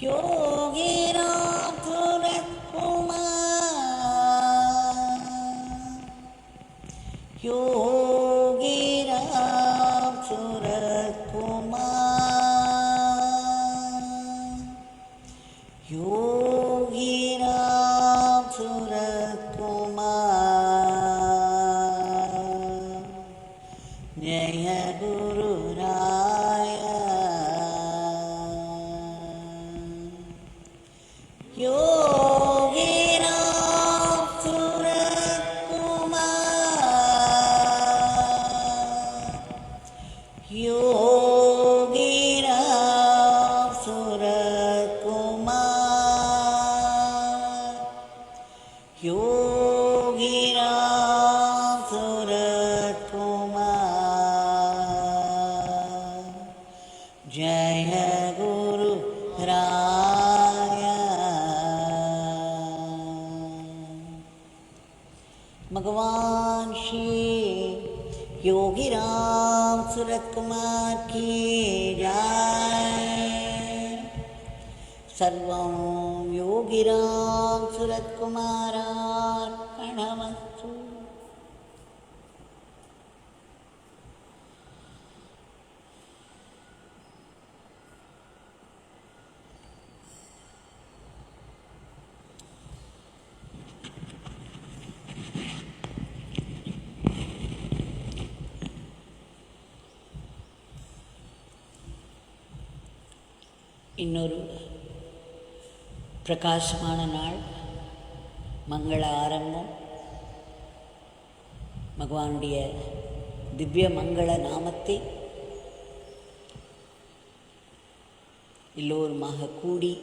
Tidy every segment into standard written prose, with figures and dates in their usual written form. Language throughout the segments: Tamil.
योगीराम सूरत कुमार, योगीराम सूरत कुमार, योगीराम सूरत कुमार। जय गुरु राया योगीराम सूरत कुमार, योगीराम सूरत कुमार, योगीराम सूरत कुमार। जय गुरु राया। भगवान श्री योगीराम सूरत कुमार की जय। सर्वं योगीराम सूरत कुमारार्पणमस्तु। இன்னொரு பிரகாசமான நாள், மங்கள ஆரம்பம். பகவானுடைய திவ்ய மங்கள நாமத்தை எல்லோருமாக கூடி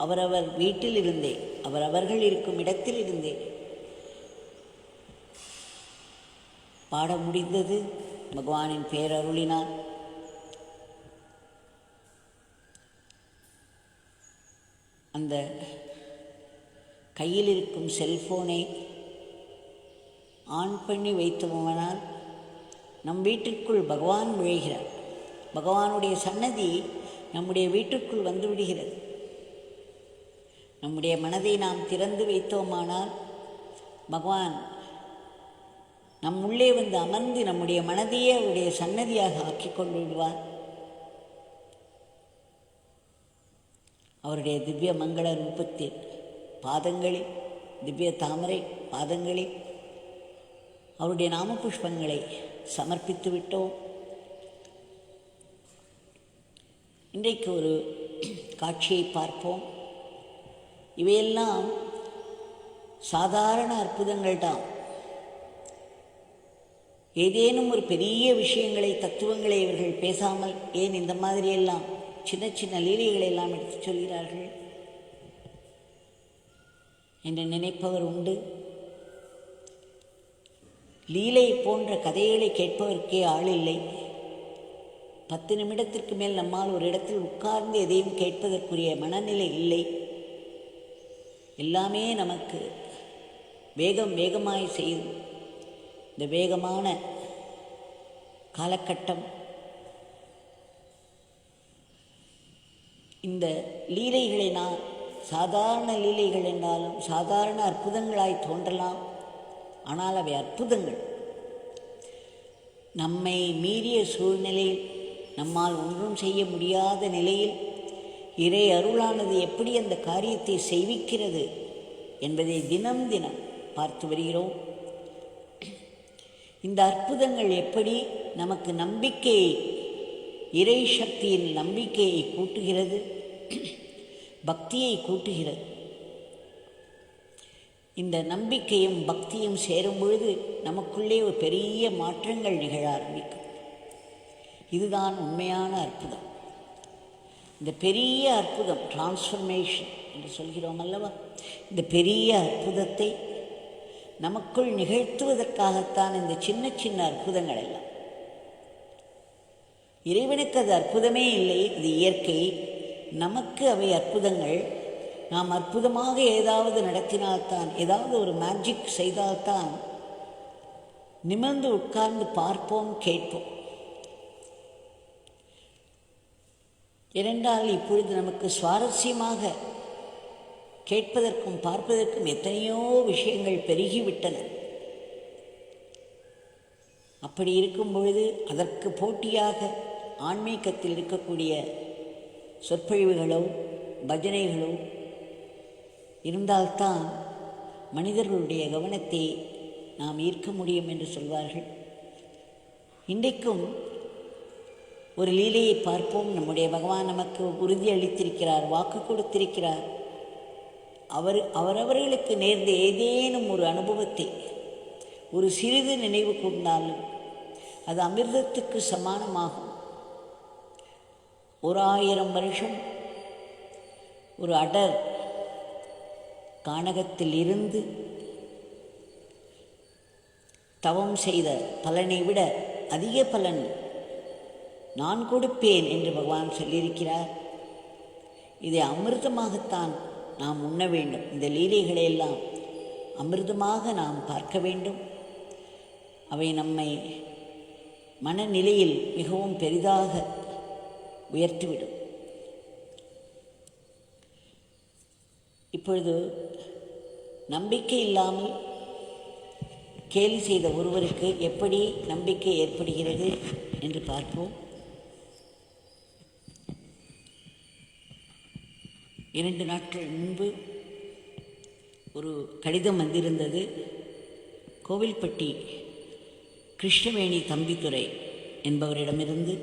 அவரவர் வீட்டில் இருந்தே, அவரவர்கள் இருக்கும் இடத்தில் இருந்தே பாட முடிந்தது. பகவானின் பேரருளினால் அந்த கையில் இருக்கும் செல்ஃபோனை ஆன் பண்ணி வைத்தோமானால் நம் வீட்டிற்குள் பகவான் விழைகிறார். பகவானுடைய சன்னதி நம்முடைய வீட்டுக்குள் வந்து விடுகிறது. நம்முடைய மனதை நாம் திறந்து வைத்தோமானால் பகவான் நம் உள்ளே வந்து அமர்ந்து நம்முடைய மனதையே அவருடைய சன்னதியாக ஆக்கி கொண்டு விடுவார். அவருடைய திவ்ய மங்கள ரூபத்தில் பாதங்களில், திவ்ய தாமரை பாதங்களில் அவருடைய நாம புஷ்பங்களை சமர்ப்பித்து விட்டோம். இன்றைக்கு ஒரு காட்சியை பார்ப்போம். இவையெல்லாம் சாதாரண அற்புதங்கள் தான். ஏதேனும் ஒரு பெரிய விஷயங்களை, தத்துவங்களை இவர்கள் பேசாமல் ஏன் இந்த மாதிரியெல்லாம் சின்ன சின்ன லீலைகளை எல்லாம் எடுத்து சொல்கிறார்கள் என்று நினைப்பவர் உண்டு. லீலை போன்ற கதைகளை கேட்பதற்கே ஆள் இல்லை. 10 நிமிடத்திற்கு மேல் நம்மால் ஒரு இடத்தில் உட்கார்ந்து எதையும் கேட்பதற்குரிய மனநிலை இல்லை. எல்லாமே நமக்கு வேகமாய் செய்யும். இந்த வேகமான காலகட்டம் இந்த லீலைகளை நான் சாதாரண லீலைகள் என்றாலும் சாதாரண அற்புதங்களாய் தோன்றலாம். ஆனால் அவை அற்புதங்கள். நம்மை மீறிய சூழ்நிலையில், நம்மால் ஒன்றும் செய்ய முடியாத நிலையில் இறை அருளானது எப்படி அந்த காரியத்தை செய்விக்கிறது என்பதை தினம் தினம் பார்த்து வருகிறோம். இந்த அற்புதங்கள் எப்படி நமக்கு நம்பிக்கையை, இறை சக்தியின் நம்பிக்கையை கூட்டுகிறது, பக்தியை கூட்டுகிறது. இந்த நம்பிக்கையும் பக்தியும் சேரும் பொழுது நமக்குள்ளே ஒரு பெரிய மாற்றங்கள் நிகழ ஆரம்பிக்கும். இதுதான் உண்மையான அற்புதம். இந்த பெரிய அற்புதம், டிரான்ஸ்ஃபர்மேஷன் என்று சொல்கிறோம் அல்லவா, இந்த பெரிய அற்புதத்தை நமக்குள் நிகழ்த்துவதற்காகத்தான் இந்த சின்ன சின்ன அற்புதங்கள் எல்லாம். இறைவனுக்கு அது அற்புதமே இல்லை, அது இயற்கை. நமக்கு அவை அற்புதங்கள். நாம் அற்புதமாக ஏதாவது நடத்தினால்தான், ஏதாவது ஒரு மேஜிக் செய்தால்தான் நிமிர்ந்து உட்கார்ந்து பார்ப்போம், கேட்போம். ஏனென்றால் இப்பொழுது நமக்கு சுவாரஸ்யமாக கேட்பதற்கும் பார்ப்பதற்கும் எத்தனையோ விஷயங்கள் பெருகிவிட்டன. அப்படி இருக்கும் பொழுது அதற்கு போட்டியாக ஆன்மீகத்தில் இருக்கக்கூடிய சொற்பொழிவுகளோ பஜனைகளோ இருந்தால்தான் மனிதர்களுடைய கவனத்தை நாம் ஈர்க்க முடியும் என்று சொல்வார்கள். இன்றைக்கும் ஒரு லீலையை பார்ப்போம். நம்முடைய பகவான் நமக்கு உறுதி அளித்திருக்கிறார், வாக்கு கொடுத்திருக்கிறார். அவரவர்களுக்கு நேர்ந்த ஏதேனும் ஒரு அனுபவத்தை ஒரு சிறிது நினைவு கொண்டாலும் அது அமிர்தத்துக்கு சமானமாகும். 1000 வருஷம் ஒரு அடர் கானகத்தில் இருந்து தவம் செய்த பலனை விட அதிக பலன் நான் கொடுப்பேன் என்று பகவான் சொல்லியிருக்கிறார். இதை அமிர்தமாகத்தான் நாம் உண்ண வேண்டும். இந்த லீலைகளையெல்லாம் அமிர்தமாக நாம் பார்க்க வேண்டும். அவை நம்மை மனநிலையில் மிகவும் பெரிதாக உயர்த்திவிடும். இப்பொழுது நம்பிக்கை இல்லாமல் கேலி செய்த ஒருவருக்கு எப்படி நம்பிக்கை ஏற்படுகிறது என்று பார்ப்போம். 2 நாட்கள் முன்பு ஒரு கடிதம் வந்திருந்தது. கோவில்பட்டி கிருஷ்ணவேணி தம்பித்துரை என்பவரிடமிருந்து.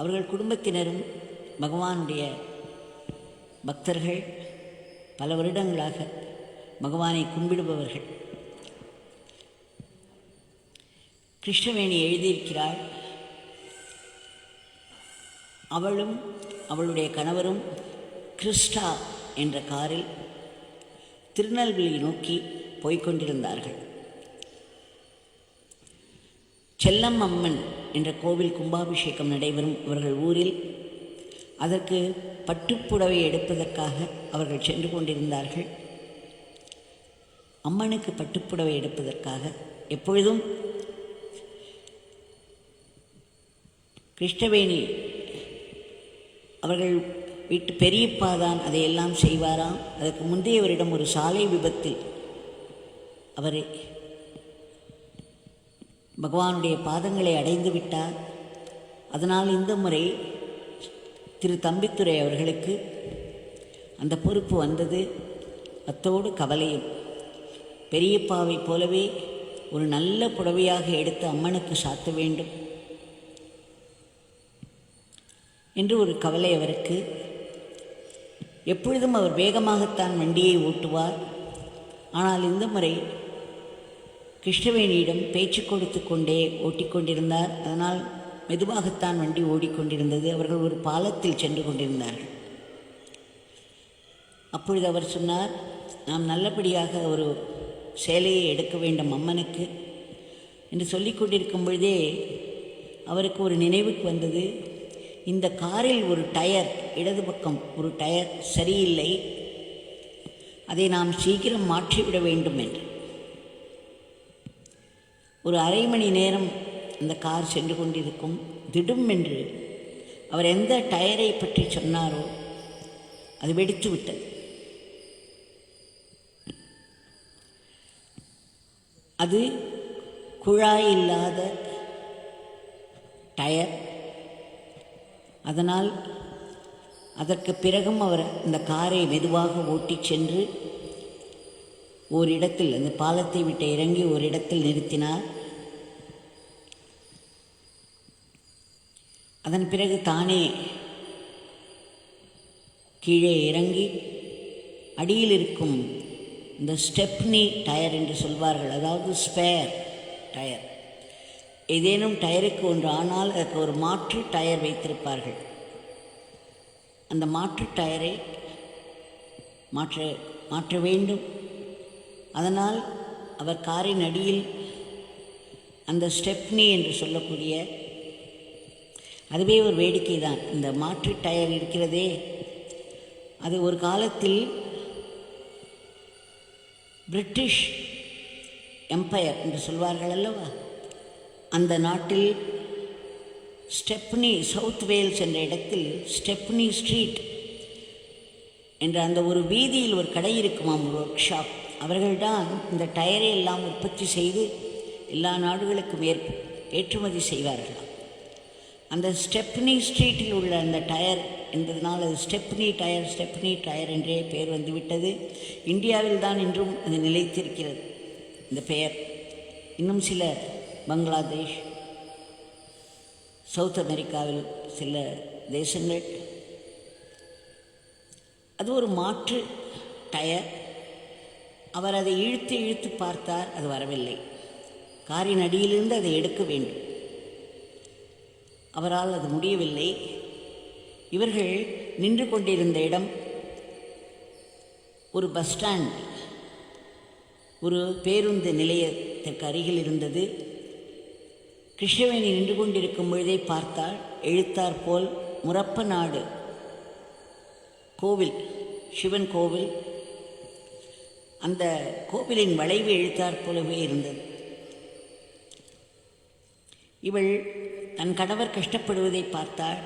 அவர்கள் குடும்பத்தினரும் பகவானுடைய பக்தர்கள், பல வருடங்களாக பகவானை கும்பிடுபவர்கள். கிருஷ்ணவேணி எழுதியிருக்கிறாள், அவளும் அவளுடைய கணவரும் கிறிஸ்டா என்ற காரில் திருநெல்வேலி நோக்கி போய்கொண்டிருந்தார்கள். செல்லம் அம்மன் என்ற கோவில் கும்பாபிஷேகம் நடைபெறும் அவர்கள் ஊரில். அதற்கு பட்டுப்புடவை எடுப்பதற்காக அவர்கள் சென்று கொண்டிருந்தார்கள். அம்மனுக்கு பட்டுப்புடவை எடுப்பதற்காக எப்பொழுதும் கிருஷ்ணவேணி அவர்கள் வீட்டு பெரியப்பா தான் அதையெல்லாம் செய்வாராம். அதற்கு முந்தையவரிடம் ஒரு சாலை விபத்தில் அவரை பகவானுடைய பாதங்களை அடைந்து விட்டார். அதனால் இந்த முறை திரு தம்பித்துரை அவர்களுக்கு அந்த பொறுப்பு வந்தது. அத்தோடு கவலையும். பெரியப்பாவைப் போலவே ஒரு நல்ல புடவையாக எடுத்து அம்மனுக்கு சாத்த வேண்டும் என்று ஒரு கவலை அவருக்கு. எப்பொழுதும் அவர் வேகமாகத்தான் வண்டியை ஓட்டுவார். ஆனால் இந்த முறை கிருஷ்ணவேணியிடம் பேச்சு கொடுத்து கொண்டே ஓட்டிக்கொண்டிருந்தார். அதனால் மெதுவாகத்தான் வண்டி ஓடிக்கொண்டிருந்தது. அவர்கள் ஒரு பாலத்தில் சென்று கொண்டிருந்தார்கள். அப்பொழுது அவர் சொன்னார், நாம் நல்லபடியாக ஒரு சேலையை எடுக்க வேண்டும் அம்மனுக்கு என்று சொல்லிக் கொண்டிருக்கும் பொழுதே அவருக்கு ஒரு நினைவுக்கு வந்தது. இந்த காரில் ஒரு டயர், இடது பக்கம் ஒரு டயர் சரியில்லை, அதை நாம் சீக்கிரம் மாற்றிவிட வேண்டும் என்று. ஒரு அரை மணி நேரம் அந்த கார் சென்று கொண்டிருக்கும். திடும் என்று அவர் எந்த டயரை பற்றி சொன்னாரோ அது வெடித்து விட்டது. அது குழாய் இல்லாத டயர். அதனால் அதற்கு பிறகும் அவர் அந்த காரை மெதுவாக ஓட்டி சென்று ஓரிடத்தில், அந்த பாலத்தை விட்டு இறங்கி ஓரிடத்தில் நிறுத்தினார். அதன் பிறகு தானே கீழே இறங்கி அடியில் இருக்கும் இந்த ஸ்டெப்னி டயர் என்று சொல்வார்கள், அதாவது ஸ்பேர் டயர், ஏதேனும் டயருக்கு ஒன்று ஆனால் அதற்கு ஒரு மாற்று டயர் வைத்திருப்பார்கள். அந்த மாற்று டயரை மாற்ற வேண்டும். அதனால் அவர் காரின் அடியில் அந்த ஸ்டெப்னி என்று சொல்லக்கூடிய, அதுவே ஒரு வேடிக்கை தான். இந்த மாற்று டயர் இருக்கிறதே, அது ஒரு காலத்தில் பிரிட்டிஷ் எம்பையர் என்று சொல்வார்கள் அல்லவா, அந்த நாட்டில் ஸ்டெப்னி, சவுத் வேல்ஸ் என்ற இடத்தில் ஸ்டெப்னி ஸ்ட்ரீட் என்ற அந்த ஒரு வீதியில் ஒரு கடை இருக்குமாம், ஒரு ஒர்க் ஷாப். அவர்கள்தான் இந்த டயரை எல்லாம் உற்பத்தி செய்து எல்லா நாடுகளுக்கும் ஏற்றுமதி செய்வார்களாம். அந்த ஸ்டெப்னி ஸ்ட்ரீட்டில் உள்ள அந்த டயர் என்பதனால் அது ஸ்டெப்னி டயர் என்றே பெயர் வந்துவிட்டது. இந்தியாவில் தான் இன்றும் அது நிலைத்திருக்கிறது இந்த பெயர். இன்னும் சில பங்களாதேஷ், சவுத் அமெரிக்காவில் சில தேசங்கள் அது ஒரு மாற்று டயர். அவர் அதை இழுத்து பார்த்தார், அது வரவில்லை. காரின் அடியிலிருந்து அதை எடுக்க வேண்டும், அவரால் அது முடியவில்லை. இவர்கள் நின்று கொண்டிருந்த இடம் ஒரு பஸ் ஸ்டாண்ட், ஒரு பேருந்து நிலையத்திற்கு அருகில் இருந்தது. கிருஷ்ணவேணி நின்று கொண்டிருக்கும் பொழுதே பார்த்தால் எழுத்தார் போல் முரப்ப நாடு கோவில், சிவன் கோவில், அந்த கோவிலின் வளைவு எழுத்தார் போலவே இருந்தது. இவள் தன் கணவர் கஷ்டப்படுவதை பார்த்தாள்.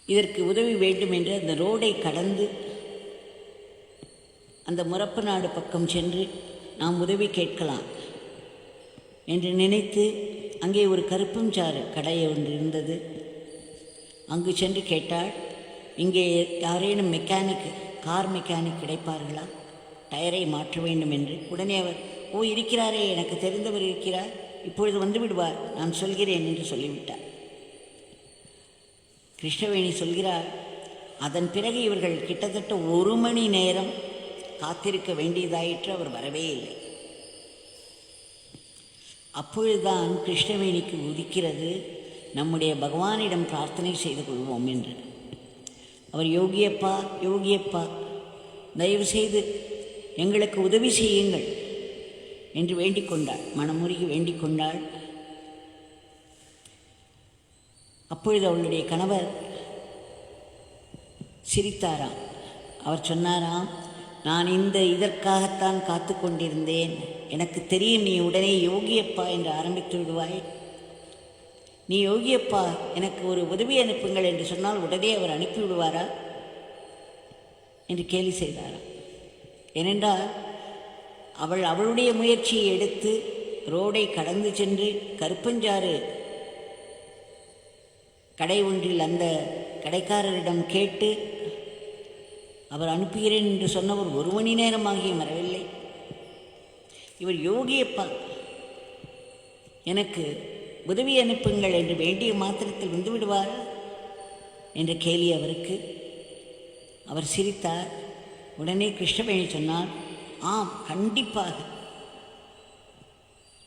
இதற்கு உதவி வேண்டும் என்று அந்த ரோடை கடந்து அந்த முரப்ப நாடு பக்கம் சென்று நாம் உதவி கேட்கலாம் என்று நினைத்து அங்கே ஒரு கருப்பஞ்சாறு கடை ஒன்று இருந்தது. அங்கு சென்று கேட்டாள், இங்கே யாரேனும் கார் மெக்கானிக் கிடைப்பார்களா, டயரை மாற்ற வேண்டும் என்று. உடனே அவர், ஓ இருக்கிறாரே, எனக்கு தெரிந்தவர் இருக்கிறார், இப்பொழுது வந்து விடுவார், நான் சொல்கிறேன் என்று சொல்லிவிட்டார். கிருஷ்ணவேணி சொல்கிறார், அதன் பிறகு இவர்கள் கிட்டத்தட்ட 1 மணி நேரம் காத்திருக்க வேண்டியதாயிற்று. அவர் வரவே இல்லை. அப்பொழுதுதான் கிருஷ்ணவேணிக்கு உதிக்கிறது, நம்முடைய பகவானிடம் பிரார்த்தனை செய்து கொள்வோம் என்று. அவர், யோகியப்பா தயவு செய்து எங்களுக்கு உதவி செய்யுங்கள் என்று வேண்டிக் கொண்டாள், மனமுருகி வேண்டிக் கொண்டாள். அப்பொழுது அவளுடைய கணவர் சிரித்தாராம். அவர் சொன்னாராம், நான் இதற்காகத்தான் காத்து கொண்டிருந்தேன், எனக்கு தெரியும் நீ உடனே யோகியப்பா என்று ஆரம்பித்து விடுவாய், நீ யோகியப்பா எனக்கு ஒரு உதவி அனுப்புங்கள் என்று சொன்னால் உடனே அவர் அனுப்பிவிடுவாரா என்று கேலி செய்தாராம். ஏனென்றால் அவளுடைய முயற்சியை எடுத்து ரோடை கடந்து சென்று கருப்பஞ்சாறு கடை ஒன்றில் அந்த கடைக்காரரிடம் கேட்டு அவர் அனுப்புகிறேன் என்று சொன்னவர் 1 மணி நேரமாகியும் வரவில்லை. இவர் யோகியப்பா எனக்கு உதவி அனுப்புங்கள் என்று வேண்டிய மாத்திரத்தில் வந்து விடுவார் என்ற கேலி அவருக்கு. அவர் சிரித்தார். உடனே கிருஷ்ணவேணி சொன்னார், ஆம், கண்டிப்பாக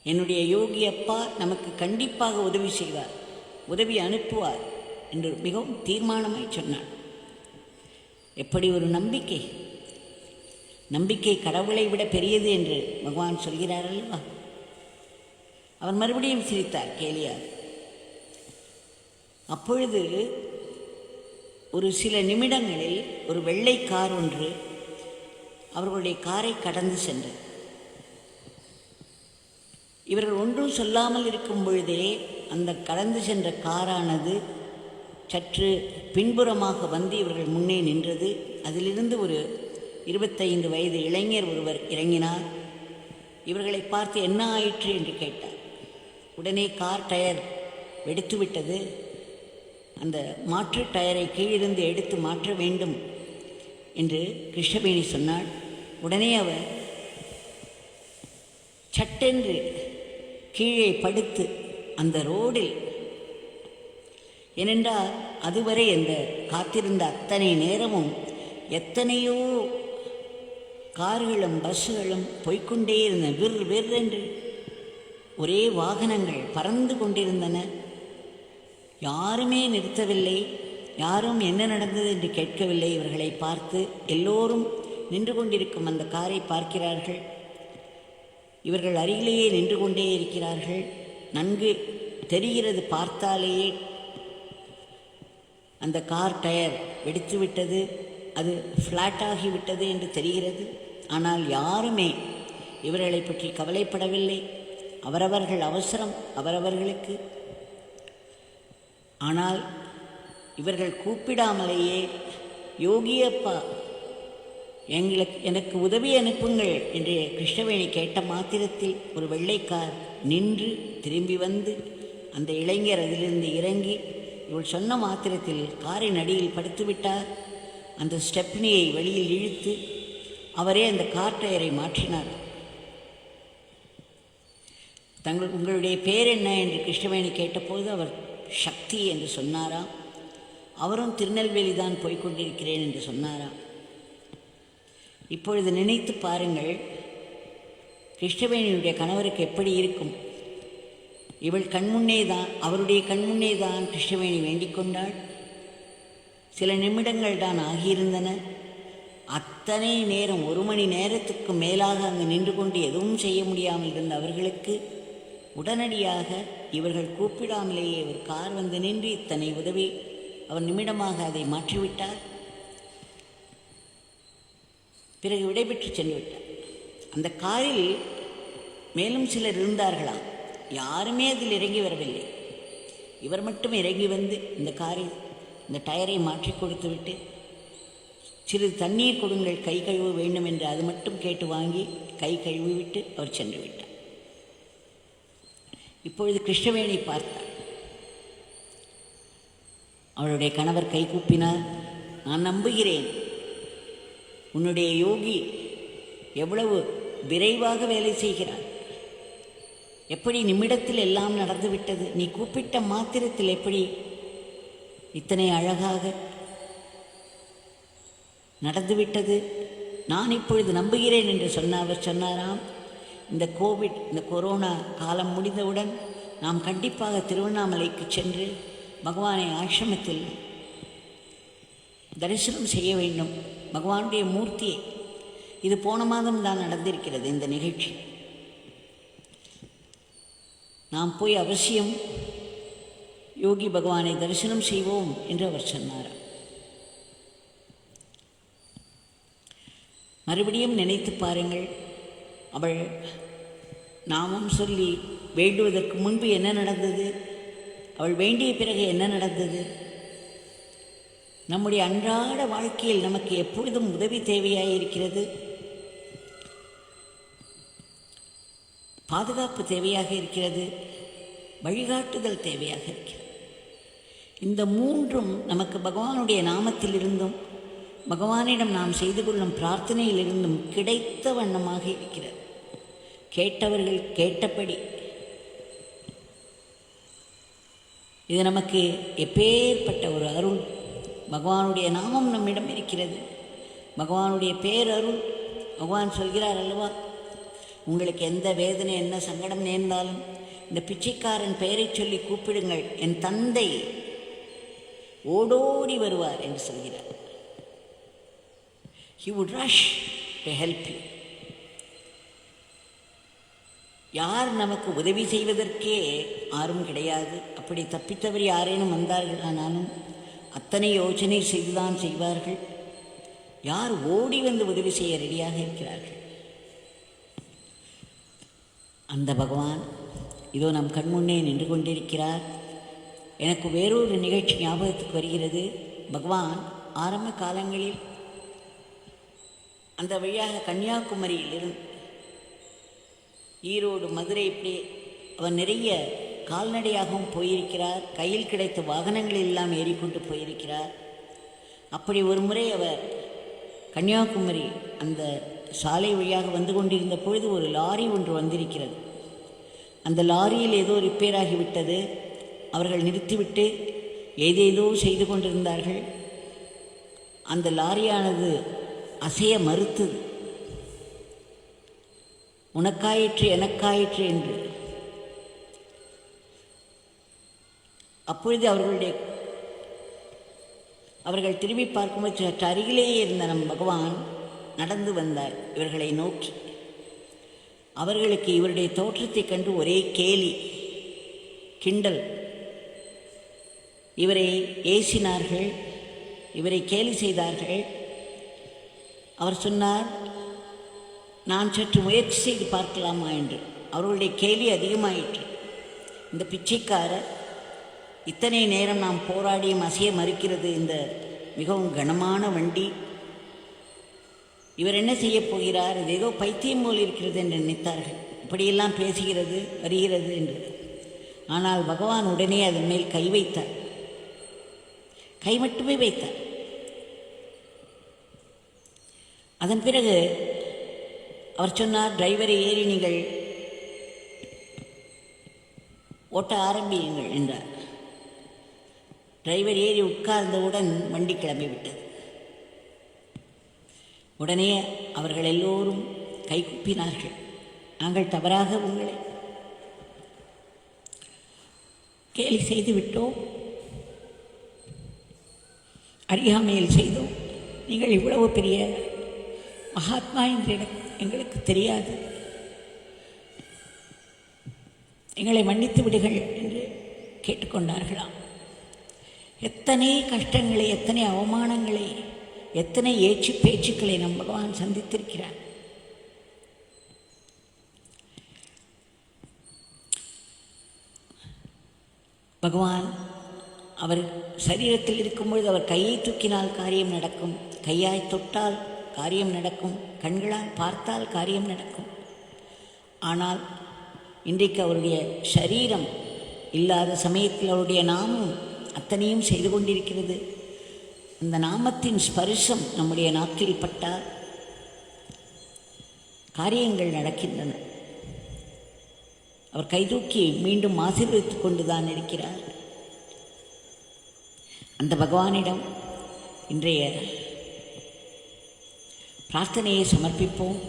என்னுடைய யோகி அப்பா நமக்கு கண்டிப்பாக உதவி செய்வார், உதவி அனுப்புவார் என்று மிகவும் தீர்மானமாய் சொன்னார். எப்படி ஒரு நம்பிக்கை! நம்பிக்கை கடவுளை விட பெரியது என்று பகவான் சொல்கிறார் அல்லவா. அவர் மறுபடியும் சிரித்தார் கேலியார். அப்பொழுது ஒரு சில நிமிடங்களில் ஒரு வெள்ளை கார் ஒன்று அவர்களுடைய காரை கடந்து சென்றது. இவர்கள் ஒன்றும் சொல்லாமல் இருக்கும் பொழுதே அந்த கடந்து சென்ற காரானது சற்று பின்புறமாக வந்து இவர்கள் முன்னே நின்றது. அதிலிருந்து ஒரு 25 வயது இளைஞர் ஒருவர் இறங்கினார். இவர்களை பார்த்து என்ன ஆயிற்று என்று கேட்டார். உடனே கார் டயர் வெடித்துவிட்டது, அந்த மாற்று டயரை கீழிருந்து எடுத்து மாற்ற வேண்டும் என்று கிருஷ்ணவேணி சொன்னாள். உடனே அவர் சட்டென்று கீழே படுத்து அந்த ரோடில், ஏனென்றால் அதுவரை அந்த காத்திருந்த அத்தனை நேரமும் எத்தனையோ கார்களும் பஸ்ஸுகளும் போய்கொண்டே இருந்தன. வென்று ஒரே வாகனங்கள் பறந்து கொண்டிருந்தன. யாருமே நிறுத்தவில்லை, யாரும் என்ன நடந்தது என்று கேட்கவில்லை. இவர்களை பார்த்து எல்லோரும் நின்று கொண்டிருக்கும் அந்த காரை பார்க்கிறார்கள். இவர்கள் அருகிலேயே நின்று கொண்டே இருக்கிறார்கள். நன்கு தெரிகிறது, பார்த்தாலேயே அந்த கார் டயர் வெடித்துவிட்டது, அது ஃப்ளாட்டாகிவிட்டது என்று தெரிகிறது. ஆனால் யாருமே இவர்களை பற்றி கவலைப்படவில்லை. அவரவர்கள் அவசரம் அவரவர்களுக்கு. ஆனால் இவர்கள் கூப்பிடாமலேயே யோகியப்பா எனக்கு உதவி அனுப்புங்கள் என்று கிருஷ்ணவேணி கேட்ட மாத்திரத்தில் ஒரு வெள்ளைக்கார் நின்று திரும்பி வந்து அந்த இளைஞர் அதிலிருந்து இறங்கி இவள் சொன்ன மாத்திரத்தில் காரின் அடியில் படுத்துவிட்டார். அந்த ஸ்டெப்னியை வெளியில் இழுத்து அவரே அந்த கார் டயரை மாற்றினார். உங்களுடைய பேர் என்ன என்று கிருஷ்ணவேணி கேட்டபோது அவர் சக்தி என்று சொன்னாராம். அவரும் திருநெல்வேலி தான் போய்கொண்டிருக்கிறேன் என்று சொன்னாராம். இப்பொழுது நினைத்து பாருங்கள், கிருஷ்ணவேணியுடைய கணவருக்கு எப்படி இருக்கும்? இவள் கண்முன்னே தான், அவருடைய கண்முன்னே தான் கிருஷ்ணவேணி வேண்டிக் கொண்டாள். சில நிமிடங்கள் தான் ஆகியிருந்தன. அத்தனை நேரம் 1 மணி நேரத்துக்கு மேலாக அங்கு நின்று கொண்டு எதுவும் செய்ய முடியாமல் இருந்த அவர்களுக்கு உடனடியாக இவர்கள் கூப்பிடாமலேயே ஒரு கார் வந்து நின்று இத்தனை உதவி. அவர் நிமிடமாக அதை மாற்றிவிட்டார். பிறகு விடைபெற்று சென்று விட்டார். அந்த காரில் மேலும் சிலர் இருந்தார்களாம். யாருமே அதில் இறங்கி வரவில்லை. இவர் மட்டும் இறங்கி வந்து இந்த காரில் இந்த டயரை மாற்றி கொடுத்து விட்டு, சிறிது தண்ணீர் கொடுங்கள், கை கழுவ வேண்டும் என்று அது மட்டும் கேட்டு வாங்கி கை கழுவி விட்டு அவர் சென்று விட்டார். இப்பொழுது கிருஷ்ணவேணி பார்த்தார். அவளுடைய கணவர் கை கூப்பினார். நான் நம்புகிறேன், உன்னுடைய யோகி எவ்வளவு விரைவாக வேலை செய்கிறார். எப்படி நிமிடத்தில் எல்லாம் நடந்துவிட்டது. நீ கூப்பிட்ட மாத்திரத்தில் எப்படி இத்தனை அழகாக நடந்துவிட்டது. நான் இப்பொழுது நம்புகிறேன் என்று அவர் சொன்னாராம். இந்த கோவிட், இந்த கொரோனா காலம் முடிந்தவுடன் நாம் கண்டிப்பாக திருவண்ணாமலைக்கு சென்று பகவானை ஆசிரமத்தில் தரிசனம் செய்ய வேண்டும், பகவானுடைய மூர்த்தியை. இது போன மாதம் தான் நடந்திருக்கிறது இந்த நிகழ்ச்சி. நாம் போய் அவசியம் யோகி பகவானை தரிசனம் செய்வோம் என்று அவர் சொன்னார். மறுபடியும் நினைத்து பாருங்கள், அவள் நாமம் சொல்லி வேண்டுவதற்கு முன்பு என்ன நடந்தது, அவள் வேண்டிய பிறகு என்ன நடந்தது. நம்முடைய அன்றாட வாழ்க்கையில் நமக்கு எப்பொழுதும் உதவி தேவையாயிருக்கிறது, பாதுகாப்பு தேவையாக இருக்கிறது, வழிகாட்டுதல் தேவையாக இருக்கிறது. இந்த மூன்றும் நமக்கு பகவானுடைய நாமத்திலிருந்தும் பகவானிடம் நாம் செய்து கொள்ளும் பிரார்த்தனையிலிருந்தும் கிடைத்த வண்ணமாக இருக்கிறது. கேட்டவர்கள் கேட்டபடி. இது நமக்கு எப்பேற்பட்ட ஒரு அருள். பகவானுடைய நாமம் நம்மிடம் இருக்கிறது, பகவானுடைய பேரருள். பகவான் சொல்கிறார் அல்லவா, உங்களுக்கு எந்த வேதனை என்ன சங்கடம் நேர்ந்தாலும் இந்த பிச்சைக்காரன் பெயரை சொல்லி கூப்பிடுங்கள், என் தந்தை ஓடோடி வருவார் என்று சொல்கிறார். He would rush to help you. யார் நமக்கு உதவி செய்வதற்கே யாரும் கிடையாது. அப்படி தப்பித்தவர் யாரேனும் வந்தார்கள் ஆனாலும் அத்தனை யோசனை செய்துதான் செய்வார்கள். யார் ஓடி வந்து உதவி செய்ய ரெடியாக இருக்கிறார்கள்? அந்த பகவான் இதோ நம் கண்முன்னே நின்று கொண்டிருக்கிறார். எனக்கு வேறொரு நிகழ்ச்சி ஞாபகத்துக்கு வருகிறது. பகவான் ஆரம்ப காலங்களில் அந்த வழியாக கன்னியாகுமரியிலிருந்து ஈரோடு, மதுரை, இப்படி அவர் நிறைய கால்நடையாகவும் போயிருக்கிறார். கையில் கிடைத்த வாகனங்கள் எல்லாம் ஏறிக்கொண்டு போயிருக்கிறார். அப்படி ஒரு முறை அவர் கன்னியாகுமரி அந்த சாலை வழியாக வந்து கொண்டிருந்த பொழுது ஒரு லாரி ஒன்று வந்திருக்கிறது. அந்த லாரியில் ஏதோ ரிப்பேர் ஆகிவிட்டது. அவர்கள் நிறுத்திவிட்டு ஏதேதோ செய்து கொண்டிருந்தார்கள். அந்த லாரியானது அசைய மறுத்தது. உனக்காயிற்று எனக்காயிற்று என்று. அப்பொழுது அவர்கள் திரும்பி பார்க்கும்போது சற்று அருகிலேயே இருந்த நம் பகவான் நடந்து வந்தார் இவர்களை நோக்கி. அவர்களுக்கு இவருடைய தோற்றத்தை கண்டு ஒரே கேலி, கிண்டல். இவரை ஏசினார்கள், இவரை கேலி செய்தார்கள். அவர் சொன்னார், நான் சற்று முயற்சி செய்து பார்க்கலாமா என்று. அவர்களுடைய கேள்வி அதிகமாயிற்று. இந்த பிச்சைக்காரர் இத்தனை நேரம் நாம் போராடியும் அசைய மறுக்கிறது இந்த மிகவும் கனமான வண்டி, இவர் என்ன செய்ய போகிறார், இது ஏதோ பைத்தியம் போல் இருக்கிறது என்று நினைத்தார்கள். இப்படியெல்லாம் பேசுகிறது வருகிறது என்று. ஆனால் பகவான் உடனே அதன் மேல் கை வைத்தார். கை மட்டுமே வைத்தார். அதன் பிறகு அவர் சொன்னார், டிரைவரை ஏறி நீங்கள் ஓட்ட ஆரம்பியுங்கள் என்றார். டிரைவர் ஏறி உட்கார்ந்தவுடன் வண்டி கிளம்பிவிட்டது. உடனே அவர்கள் எல்லோரும் கைகூப்பினார்கள். நாங்கள் தவறாக உங்களை கேலி செய்து விட்டோம், அறியாமையில் செய்தோம். நீங்கள் இவ்வளவு பெரிய மகாத்மா என்று எங்களுக்கு தெரியாது, எங்களை மன்னித்து விடுங்கள் என்று கேட்டுக்கொண்டார்களாம். எத்தனை கஷ்டங்களை, எத்தனை அவமானங்களை, எத்தனை ஏச்சு பேச்சுக்களை நம் பகவான் சந்தித்திருக்கிறார். பகவான் அவர் சரீரத்தில் இருக்கும்பொழுது அவர் கையை தூக்கினால் காரியம் நடக்கும், கையாய் தொட்டால் காரியம் நடக்கும், கண்களால் பார்த்தால் காரியம் நடக்கும். ஆனால் இன்றைக்கு அவருடைய சரீரம் இல்லாத சமயத்தில் அவருடைய நாமம் அத்தனையும் செய்து கொண்டிருக்கிறது. அந்த நாமத்தின் ஸ்பரிசம் நம்முடைய நாக்கில் பட்டால் காரியங்கள் நடக்கின்றன. அவர் கைதூக்கி மீண்டும் ஆசீர்வதித்து கொண்டுதான் இருக்கிறார். அந்த பகவானிடம் இன்றைய பிரார்த்தனையை சமர்ப்பிப்போம்.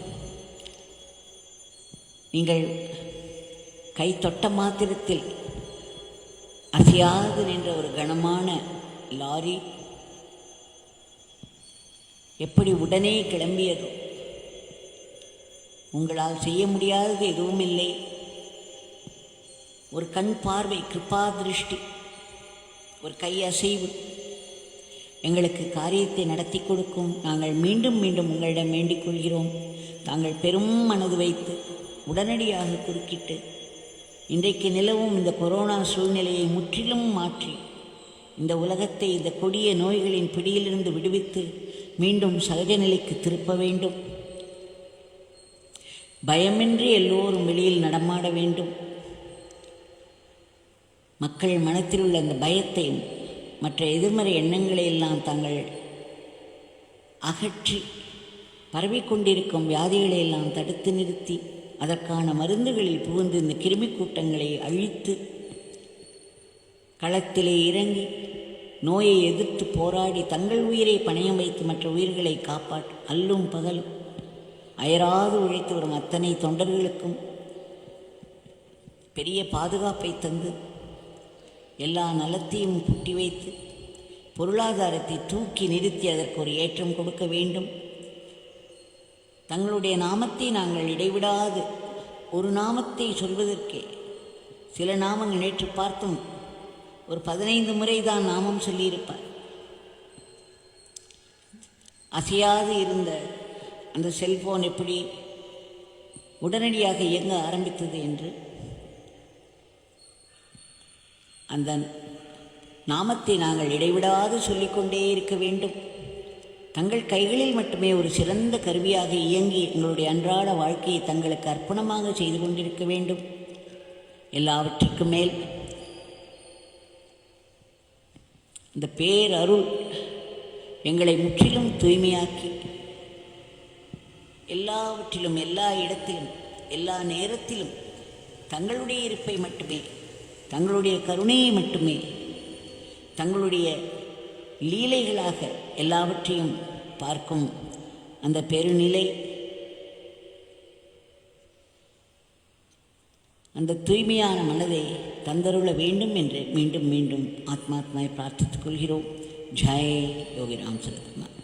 நீங்கள் கை தொட்ட மாத்திரத்தில் அசையாது நின்ற ஒரு கனமான லாரி எப்படி உடனே கிளம்பியதோ, உங்களால் செய்ய முடியாதது எதுவும் இல்லை. ஒரு கண் பார்வை, கிருபா திருஷ்டி, ஒரு கை அசைவு எங்களுக்கு காரியத்தை நடத்தி கொடுக்கும். நாங்கள் மீண்டும் மீண்டும் உங்களிடம் வேண்டிக் கொள்கிறோம். தாங்கள் பெரும் மனது வைத்து உடனடியாக குறுக்கிட்டு இன்றைக்கு நிலவும் இந்த கொரோனா சூழ்நிலையை முற்றிலும் மாற்றி இந்த உலகத்தை இந்த கொடிய நோய்களின் பிடியிலிருந்து விடுவித்து மீண்டும் சகஜ நிலைக்கு திருப்ப வேண்டும். பயமின்றி எல்லோரும் வெளியில் நடமாட வேண்டும். மக்கள் மனத்தில் உள்ள அந்த பயத்தையும் மற்ற எதிர்மறை எண்ணங்களை எல்லாம் தாங்கள் அகற்றி பரவிக்கொண்டிருக்கும் வியாதிகளை எல்லாம் தடுத்து நிறுத்தி அதற்கான மருந்துகளில் புகுந்து இந்த கிருமி கூட்டங்களை அழித்து களத்திலே இறங்கி நோயை எதிர்த்து போராடி தங்கள் உயிரை பணயம் வைத்து மற்ற உயிர்களை காப்பாற்றும் அல்லும் பகலும் அயராது உழைத்து வரும் அத்தனை தொண்டர்களுக்கும் பெரிய பாதுகாப்பை தந்து எல்லா நலத்தையும் கூட்டி வைத்து பொருளாதாரத்தை தூக்கி நிறுத்தி அதற்கு ஒரு ஏற்றம் கொடுக்க வேண்டும். தங்களுடைய நாமத்தை நாங்கள் இடைவிடாது, ஒரு நாமத்தை சொல்வதற்கே சில நாமங்கள் நேற்று பார்த்தோம், ஒரு 15 முறை தான் நாமம் சொல்லியிருப்பார். அசையாது இருந்த அந்த செல்போன் எப்படி உடனடியாக இயங்க ஆரம்பித்தது என்று அந்த நாமத்தை நாங்கள் இடைவிடாது சொல்லிக்கொண்டே இருக்க வேண்டும். தங்கள் கைகளில் மட்டுமே ஒரு சிறந்த கருவியாக இயங்கி எங்களுடைய அன்றாட வாழ்க்கையை தங்களுக்கு அர்ப்பணமாக செய்து கொண்டிருக்க வேண்டும். எல்லாவற்றுக்கும் மேல் இந்த பேரருள் எங்களை முற்றிலும் தூய்மையாக்கி எல்லாவற்றிலும் எல்லா இடத்திலும் எல்லா நேரத்திலும் தங்களுடைய இருப்பை மட்டுமே, தங்களுடைய கருணையை மட்டுமே, தங்களுடைய லீலைகளாக எல்லாவற்றையும் பார்க்கும் அந்த பெருநிலை, அந்த தூய்மையான மனதை தந்தருள வேண்டும் என்று மீண்டும் மீண்டும் ஆத்மாத்மாவை பிரார்த்தித்துக் கொள்கிறோம். ஜெய் யோகிராம் சரத்குமார்.